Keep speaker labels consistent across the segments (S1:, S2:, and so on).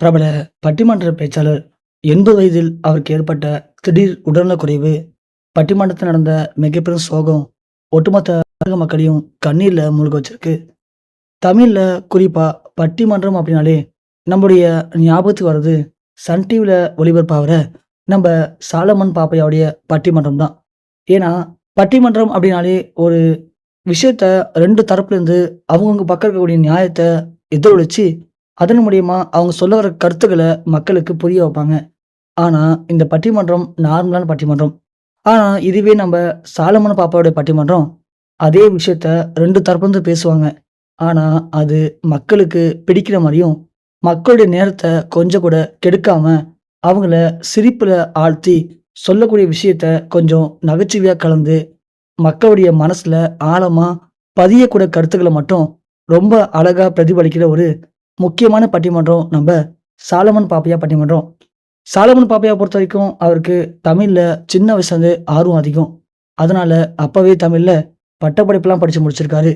S1: பிரபல பட்டிமன்ற பேச்சாளர் 80 வயதில் அவருக்கு ஏற்பட்ட திடீர் உடல்நலக்குறைவு பட்டிமன்றத்தில் நடந்த மிகப்பெரும் சோகம் ஒட்டுமொத்த உலக மக்களையும் கண்ணீர்ல மூழ்க வச்சிருக்கு. தமிழ்ல குறிப்பா பட்டிமன்றம் அப்படின்னாலே நம்முடைய ஞாபகத்துக்கு வர்றது சன் டிவில ஒளிபரப்பாகிற நம்ம சாலமன் பாப்பையாவுடைய பட்டிமன்றம் தான். ஏன்னா பட்டிமன்றம் அப்படின்னாலே ஒரு விஷயத்த 2 தரப்புல இருந்து அவங்கவங்க பக்கம் இருக்கக்கூடிய நியாயத்தை எதிரொலிச்சு அதன் மூலியமா அவங்க சொல்ல வர கருத்துக்கள மக்களுக்கு புரிய வைப்பாங்க. ஆனா, இந்த பட்டிமன்றம் நார்மலான பட்டிமன்றம். ஆனா, இதுவே நம்ப சாலமன் பாப்பாவோட பட்டிமன்றம், அதே விஷயத்த 2 தரப்புலருந்து பேசுவாங்க. ஆனா, அது மக்களுக்கு பிடிக்கிற மாரியும், மக்களுடைய நேரத்த கொஞ்சம் கூட கெடுக்காம, அவங்கள சிரிப்புல ஆழ்த்தி, சொல்லக்கூடிய விஷயத்த கொஞ்சம் நகைச்சுவையா கலந்து, மக்களுடைய மனசுல ஆழமா பதியக்கூடிய கருத்துக்கள மட்டும் ரொம்ப அழகா பிரதிபலிக்கிற ஒரு முக்கியமான பட்டிமன்றம் நம்ப சாலமன் பாப்பையா பட்டிமன்றம். சாலமன் பாப்பையா பொறுத்தவரைக்கும் அவருக்கு தமிழ்ல சின்ன வயசுலேருந்தே ஆர்வம் அதிகம். அதனால அப்பவே தமிழ்ல பட்டப்படிப்புலாம் படிச்சு முடிச்சிருக்காரு.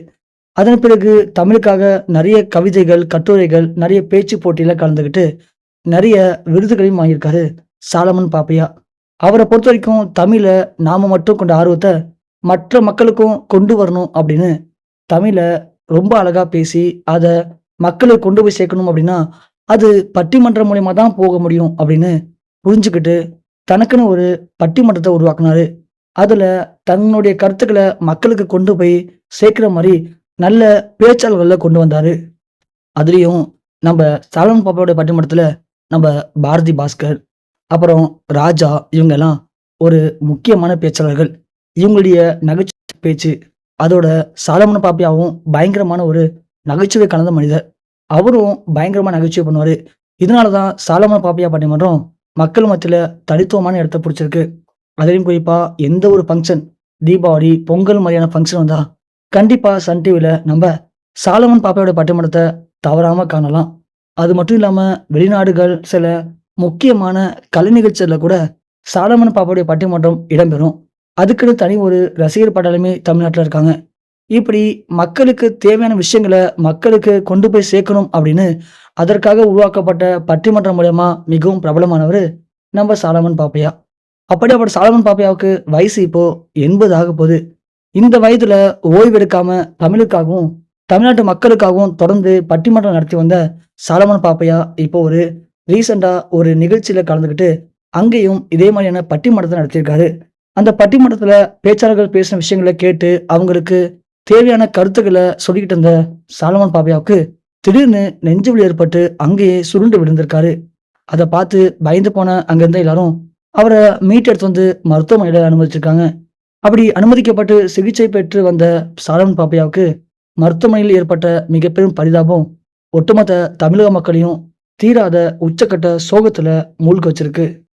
S1: அதன் பிறகு தமிழுக்காக நெறைய கவிதைகள், கட்டுரைகள், நெறைய பேச்சு போட்டியில கலந்துக்கிட்டு நெறைய விருதுகளையும் வாங்கியிருக்காரு சாலமன் பாப்பையா. அவர பொறுத்தவரைக்கும் தமிழ நாம மட்டும் கொண்ட ஆர்வத்த மற்ற மக்களுக்கும் கொண்டு வரணும் அப்படின்னு தமிழ ரொம்ப அழகா பேசி, அத மக்களுக்கு கொண்டு போய் சேர்க்கணும் அப்படின்னா, அது பட்டிமன்றம் மூலியமா தான் போக முடியும் அப்படின்னு புரிஞ்சுக்கிட்டு, தனக்குன்னு ஒரு பட்டிமன்றத்த உருவாக்குனாரு. அதுல தன்னுடைய கருத்துக்கள மக்களுக்கு கொண்டு போய் சேர்க்கிற மாரி நல்ல பேச்சாளர்கள கொண்டு வந்தாரு. அதுலயும் நம்ப சாலமன் பாப்பாவோட பட்டிமன்றத்துல நம்ப பாரதி பாஸ்கர், அப்புறம் ராஜா இவங்கலாம் ஒரு முக்கியமான பேச்சாளர்கள். இவங்களுடைய நகைச்சுவை பேச்சு, அதோட சாலமன் பாப்பையாவும் பயங்கரமான ஒரு நகைச்சுவை கலந்த மனிதர். அவரும் பயங்கரமா நகைச்சுவை பண்ணுவாரு. இதனால தான் சாலமன் பாப்பையா பட்டிமன்றம் மக்கள் மத்தியில தனித்துவமான இடத்த புடிச்சிருக்கு. அதிலும் குறிப்பா எந்த ஒரு ஃபங்ஷன், தீபாவளி, பொங்கல் மாரியான ஃபங்ஷன் வந்தா, கண்டிப்பா சன் டிவில நம்ப சாலமன் பாப்பையோட பட்டிமன்றத்த தவறாம காணலாம். அது மட்டும் இல்லாம வெளிநாடுகள் சில முக்கியமான கலை நிகழ்ச்சிகள்ல கூட சாலமன் பாப்பாவுடைய பட்டிமன்றம் இடம்பெறும். அதுக்குன்னு தனி ஒரு ரசிகர் பட்டாளமே தமிழ்நாட்டுல இருக்காங்க. இப்படி மக்களுக்கு தேவையான விஷயங்கள மக்களுக்கு கொண்டு போய் சேர்க்கணும் அப்படின்னு, அதற்காக உருவாக்கப்பட்ட பட்டிமன்றம் மூலியமா மிகவும் பிரபலமானவரு நம்ம சாலமன் பாப்பையா. அப்படியாப்பட்ட சாலமன் பாப்பையாவுக்கு வயசு இப்போ 80 ஆகப்போது. இந்த வயதுல ஓய்வெடுக்காம தமிழுக்காகவும், தமிழ்நாட்டு மக்களுக்காகவும் தொடர்ந்து பட்டிமன்றம் நடத்தி வந்த சாலமன் பாப்பையா, இப்போ ஒரு ரீசென்ட்டா ஒரு நிகழ்ச்சியில கலந்துக்கிட்டு, அங்கேயும் இதே மாரியான பட்டிமன்றத்த நடத்தியிருக்காரு. அந்த பட்டிமன்றத்துல பேச்சாளர்கள் பேசின விஷயங்கள கேட்டு, அவங்களுக்கு தேவையான கருத்துக்கள சொல்லிக்கிட்டு இருந்த சாலமன் பாப்பையாவுக்கு, திடீர்னு நெஞ்சு வலி ஏற்பட்டு அங்கேயே சுருண்டு விழுந்திருக்காரு. அத பார்த்து பயந்து போன அங்க இருந்த எல்லாரும், அவர மீட்டெடுத்து வந்து மருத்துவமனையில அனுமதிச்சிருக்காங்க. அப்படி அனுமதிக்கப்பட்டு சிகிச்சை பெற்று வந்த சாலமன் பாப்பையாவுக்கு, மருத்துவமனையில் ஏற்பட்ட மிகப்பெரும் பரிதாபம், ஒட்டுமொத்த தமிழக மக்களையும் தீராத உச்சக்கட்ட சோகத்துல மூழ்க வச்சிருக்கு.